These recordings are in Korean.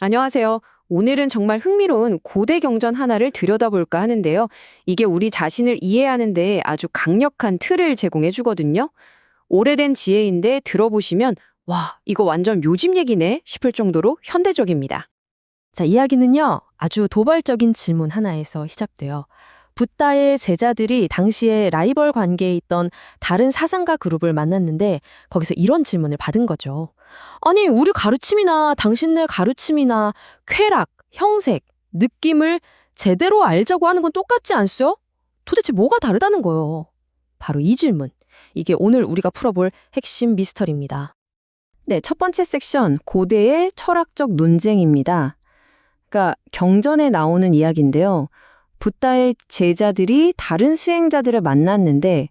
안녕하세요. 오늘은 정말 흥미로운 고대 경전 하나를 들여다볼까 하는데요. 이게 우리 자신을 이해하는데 아주 강력한 틀을 제공해 주거든요. 오래된 지혜인데 들어보시면 와, 이거 완전 요즘 얘기네 싶을 정도로 현대적입니다. 자, 이야기는요, 아주 도발적인 질문 하나에서 시작돼요. 붓다의 제자들이 당시에 라이벌 관계에 있던 다른 사상가 그룹을 만났는데 거기서 이런 질문을 받은 거죠. 아니, 우리 가르침이나 당신네 가르침이나 쾌락, 형색, 느낌을 제대로 알자고 하는 건 똑같지 않소요? 도대체 뭐가 다르다는 거요? 바로 이 질문. 이게 오늘 우리가 풀어볼 핵심 미스터리입니다. 네, 첫 번째 섹션 고대의 철학적 논쟁입니다. 그러니까 경전에 나오는 이야기인데요. 붓다의 제자들이 다른 수행자들을 만났는데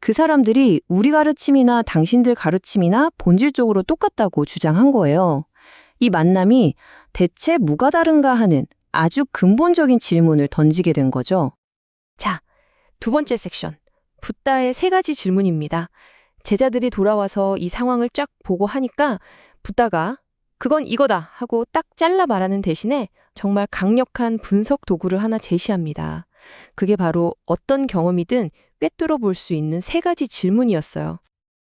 그 사람들이 우리 가르침이나 당신들 가르침이나 본질적으로 똑같다고 주장한 거예요. 이 만남이 대체 뭐가 다른가 하는 아주 근본적인 질문을 던지게 된 거죠. 자, 두 번째 섹션. 붓다의 세 가지 질문입니다. 제자들이 돌아와서 이 상황을 쫙 보고 하니까 붓다가 그건 이거다 하고 딱 잘라 말하는 대신에 정말 강력한 분석 도구를 하나 제시합니다. 그게 바로 어떤 경험이든 꿰뚫어 볼 수 있는 세 가지 질문이었어요.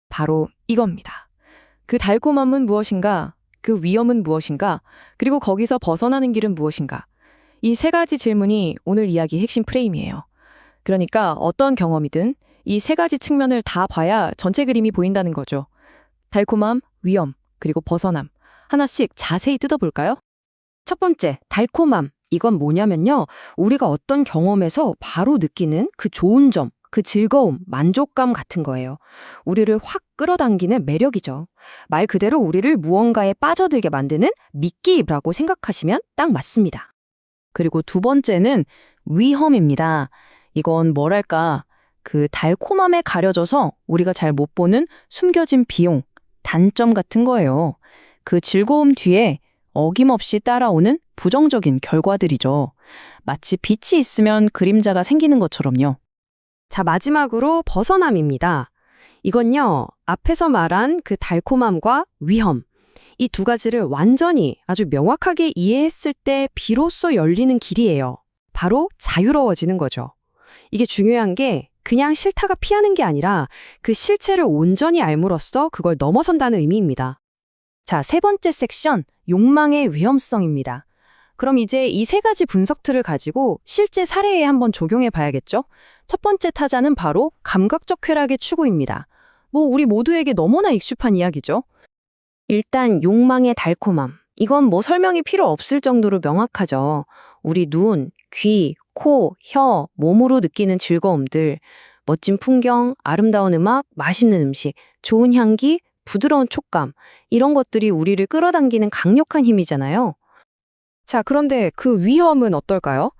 바로 이겁니다. 그 달콤함은 무엇인가? 그 위험은 무엇인가? 그리고 거기서 벗어나는 길은 무엇인가? 이 세 가지 질문이 오늘 이야기 핵심 프레임이에요. 그러니까 어떤 경험이든 이 세 가지 측면을 다 봐야 전체 그림이 보인다는 거죠. 달콤함, 위험, 그리고 벗어남. 하나씩 자세히 뜯어볼까요? 첫 번째, 달콤함. 이건 뭐냐면요. 우리가 어떤 경험에서 바로 느끼는 그 좋은 점, 그 즐거움, 만족감 같은 거예요. 우리를 확 끌어당기는 매력이죠. 말 그대로 우리를 무언가에 빠져들게 만드는 미끼라고 생각하시면 딱 맞습니다. 그리고 두 번째는 위험입니다. 이건 뭐랄까, 그 달콤함에 가려져서 우리가 잘 못 보는 숨겨진 비용, 단점 같은 거예요. 그 즐거움 뒤에 어김없이 따라오는 부정적인 결과들이죠. 마치 빛이 있으면 그림자가 생기는 것처럼요. 자, 마지막으로 벗어남입니다. 이건요, 앞에서 말한 그 달콤함과 위험, 이 두 가지를 완전히 아주 명확하게 이해했을 때 비로소 열리는 길이에요. 바로 자유로워지는 거죠. 이게 중요한 게 그냥 싫다가 피하는 게 아니라 그 실체를 온전히 알므로써 그걸 넘어선다는 의미입니다. 자, 세 번째 섹션, 욕망의 위험성입니다. 그럼 이제 이 세 가지 분석 틀을 가지고 실제 사례에 한번 적용해 봐야겠죠? 첫 번째 타자는 바로 감각적 쾌락의 추구입니다. 우리 모두에게 너무나 익숙한 이야기죠. 일단 욕망의 달콤함. 이건 설명이 필요 없을 정도로 명확하죠. 우리 눈, 귀, 코, 혀, 몸으로 느끼는 즐거움들, 멋진 풍경, 아름다운 음악, 맛있는 음식, 좋은 향기, 부드러운 촉감, 이런 것들이 우리를 끌어당기는 강력한 힘이잖아요. 자, 그런데 그 위험은 어떨까요?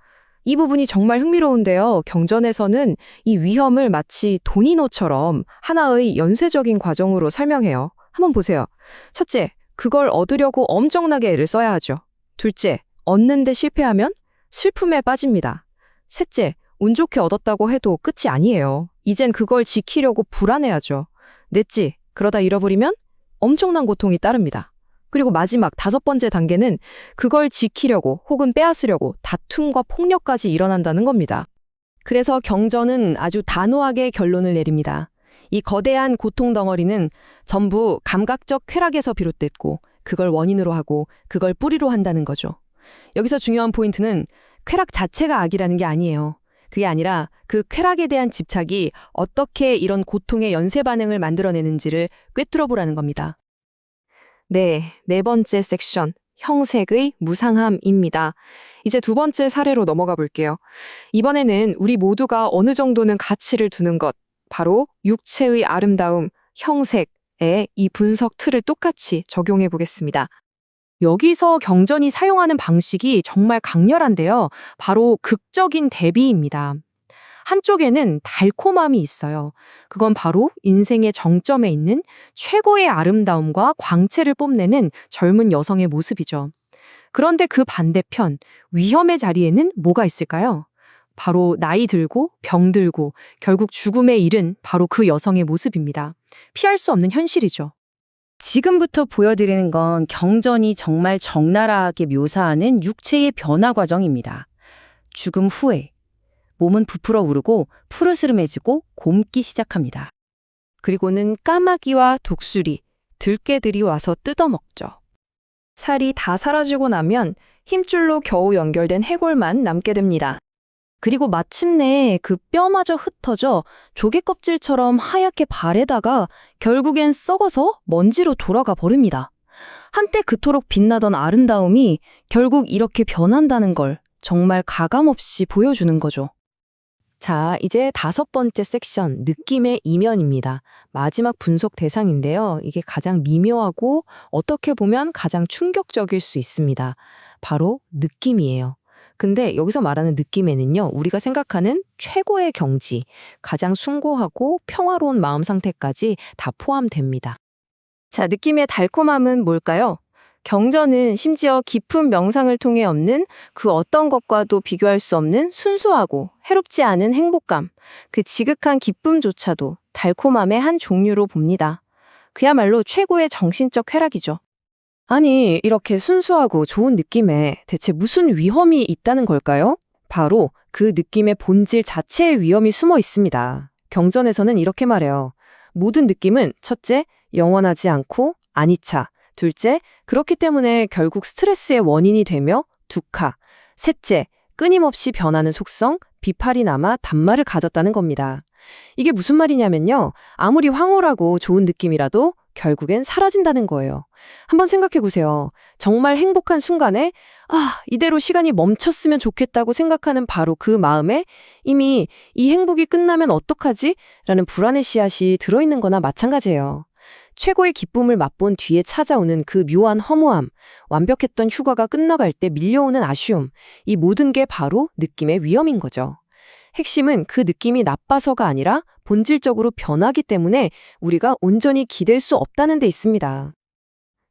이 부분이 정말 흥미로운데요. 경전에서는 이 위험을 마치 도니노처럼 하나의 연쇄적인 과정으로 설명해요. 한번 보세요. 첫째, 그걸 얻으려고 엄청나게 애를 써야 하죠. 둘째, 얻는데 실패하면 슬픔에 빠집니다. 셋째, 운 좋게 얻었다고 해도 끝이 아니에요. 이젠 그걸 지키려고 불안해하죠. 넷째, 그러다 잃어버리면 엄청난 고통이 따릅니다. 그리고 마지막 다섯 번째 단계는 그걸 지키려고 혹은 빼앗으려고 다툼과 폭력까지 일어난다는 겁니다. 그래서 경전은 아주 단호하게 결론을 내립니다. 이 거대한 고통 덩어리는 전부 감각적 쾌락에서 비롯됐고 그걸 원인으로 하고 그걸 뿌리로 한다는 거죠. 여기서 중요한 포인트는 쾌락 자체가 악이라는 게 아니에요. 그게 아니라 그 쾌락에 대한 집착이 어떻게 이런 고통의 연쇄 반응을 만들어내는지를 꿰뚫어 보라는 겁니다. 네, 네 번째 섹션, 형색의 무상함입니다. 이제 두 번째 사례로 넘어가 볼게요. 이번에는 우리 모두가 어느 정도는 가치를 두는 것, 바로 육체의 아름다움, 형색에 이 분석 틀을 똑같이 적용해 보겠습니다. 여기서 경전이 사용하는 방식이 정말 강렬한데요. 바로 극적인 대비입니다. 한쪽에는 달콤함이 있어요. 그건 바로 인생의 정점에 있는 최고의 아름다움과 광채를 뽐내는 젊은 여성의 모습이죠. 그런데 그 반대편, 위험의 자리에는 뭐가 있을까요? 바로 나이 들고 병들고 결국 죽음에 이른 바로 그 여성의 모습입니다. 피할 수 없는 현실이죠. 지금부터 보여드리는 건 경전이 정말 적나라하게 묘사하는 육체의 변화 과정입니다. 죽음 후에 몸은 부풀어 오르고 푸르스름해지고 곪기 시작합니다. 그리고는 까마귀와 독수리, 들개들이 와서 뜯어먹죠. 살이 다 사라지고 나면 힘줄로 겨우 연결된 해골만 남게 됩니다. 그리고 마침내 그 뼈마저 흩어져 조개 껍질처럼 하얗게 발에다가 결국엔 썩어서 먼지로 돌아가 버립니다. 한때 그토록 빛나던 아름다움이 결국 이렇게 변한다는 걸 정말 가감없이 보여주는 거죠. 자, 이제 5번째 섹션, 느낌의 이면입니다. 마지막 분석 대상인데요. 이게 가장 미묘하고 어떻게 보면 가장 충격적일 수 있습니다. 바로 느낌이에요. 근데 여기서 말하는 느낌에는요, 우리가 생각하는 최고의 경지, 가장 숭고하고 평화로운 마음 상태까지 다 포함됩니다. 자, 느낌의 달콤함은 뭘까요? 경전은 심지어 깊은 명상을 통해 얻는 그 어떤 것과도 비교할 수 없는 순수하고 해롭지 않은 행복감, 그 지극한 기쁨조차도 달콤함의 한 종류로 봅니다. 그야말로 최고의 정신적 쾌락이죠. 아니, 이렇게 순수하고 좋은 느낌에 대체 무슨 위험이 있다는 걸까요? 바로 그 느낌의 본질 자체의 위험이 숨어 있습니다. 경전에서는 이렇게 말해요. 모든 느낌은 첫째, 영원하지 않고 아니차. 둘째, 그렇기 때문에 결국 스트레스의 원인이 되며 두카. 셋째, 끊임없이 변하는 속성, 비팔이 남아 단말을 가졌다는 겁니다. 이게 무슨 말이냐면요. 아무리 황홀하고 좋은 느낌이라도 결국엔 사라진다는 거예요. 한번 생각해 보세요. 정말 행복한 순간에 이대로 시간이 멈췄으면 좋겠다고 생각하는 바로 그 마음에 이미 이 행복이 끝나면 어떡하지? 라는 불안의 씨앗이 들어있는 거나 마찬가지예요. 최고의 기쁨을 맛본 뒤에 찾아오는 그 묘한 허무함, 완벽했던 휴가가 끝나갈 때 밀려오는 아쉬움, 이 모든 게 바로 느낌의 위험인 거죠. 핵심은 그 느낌이 나빠서가 아니라 본질적으로 변하기 때문에 우리가 온전히 기댈 수 없다는 데 있습니다.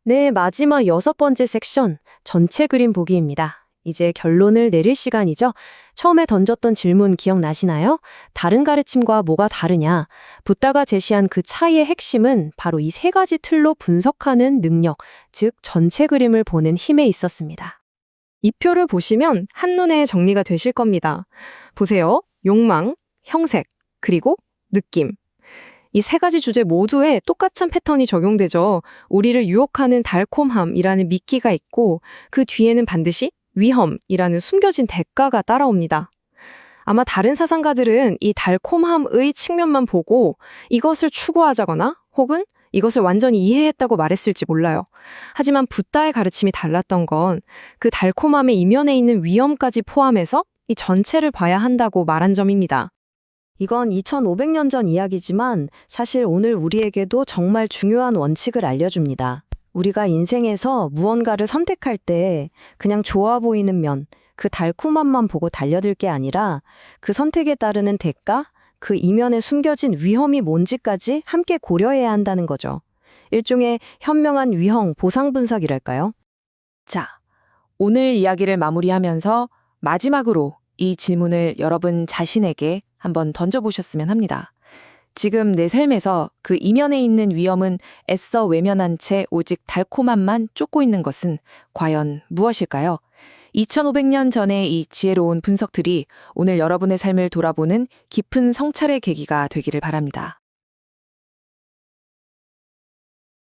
네, 마지막 6번째 섹션, 전체 그림 보기입니다. 이제 결론을 내릴 시간이죠. 처음에 던졌던 질문 기억나시나요? 다른 가르침과 뭐가 다르냐? 붓다가 제시한 그 차이의 핵심은 바로 이 3가지 틀로 분석하는 능력, 즉 전체 그림을 보는 힘에 있었습니다. 이 표를 보시면 한눈에 정리가 되실 겁니다. 보세요. 욕망, 형색, 그리고 느낌. 이 3가지 주제 모두에 똑같은 패턴이 적용되죠. 우리를 유혹하는 달콤함이라는 미끼가 있고 그 뒤에는 반드시 위험이라는 숨겨진 대가가 따라옵니다. 아마 다른 사상가들은 이 달콤함의 측면만 보고 이것을 추구하자거나 혹은 이것을 완전히 이해했다고 말했을지 몰라요. 하지만 붓다의 가르침이 달랐던 건 그 달콤함의 이면에 있는 위험까지 포함해서 이 전체를 봐야 한다고 말한 점입니다. 이건 2500년 전 이야기지만 사실 오늘 우리에게도 정말 중요한 원칙을 알려줍니다. 우리가 인생에서 무언가를 선택할 때 그냥 좋아 보이는 면, 그 달콤함만 보고 달려들 게 아니라 그 선택에 따르는 대가, 그 이면에 숨겨진 위험이 뭔지까지 함께 고려해야 한다는 거죠. 일종의 현명한 위험 보상 분석이랄까요? 자, 오늘 이야기를 마무리하면서 마지막으로 이 질문을 여러분 자신에게 한번 던져보셨으면 합니다. 지금 내 삶에서 그 이면에 있는 위험은 애써 외면한 채 오직 달콤함만 쫓고 있는 것은 과연 무엇일까요? 2500년 전의 이 지혜로운 분석들이 오늘 여러분의 삶을 돌아보는 깊은 성찰의 계기가 되기를 바랍니다.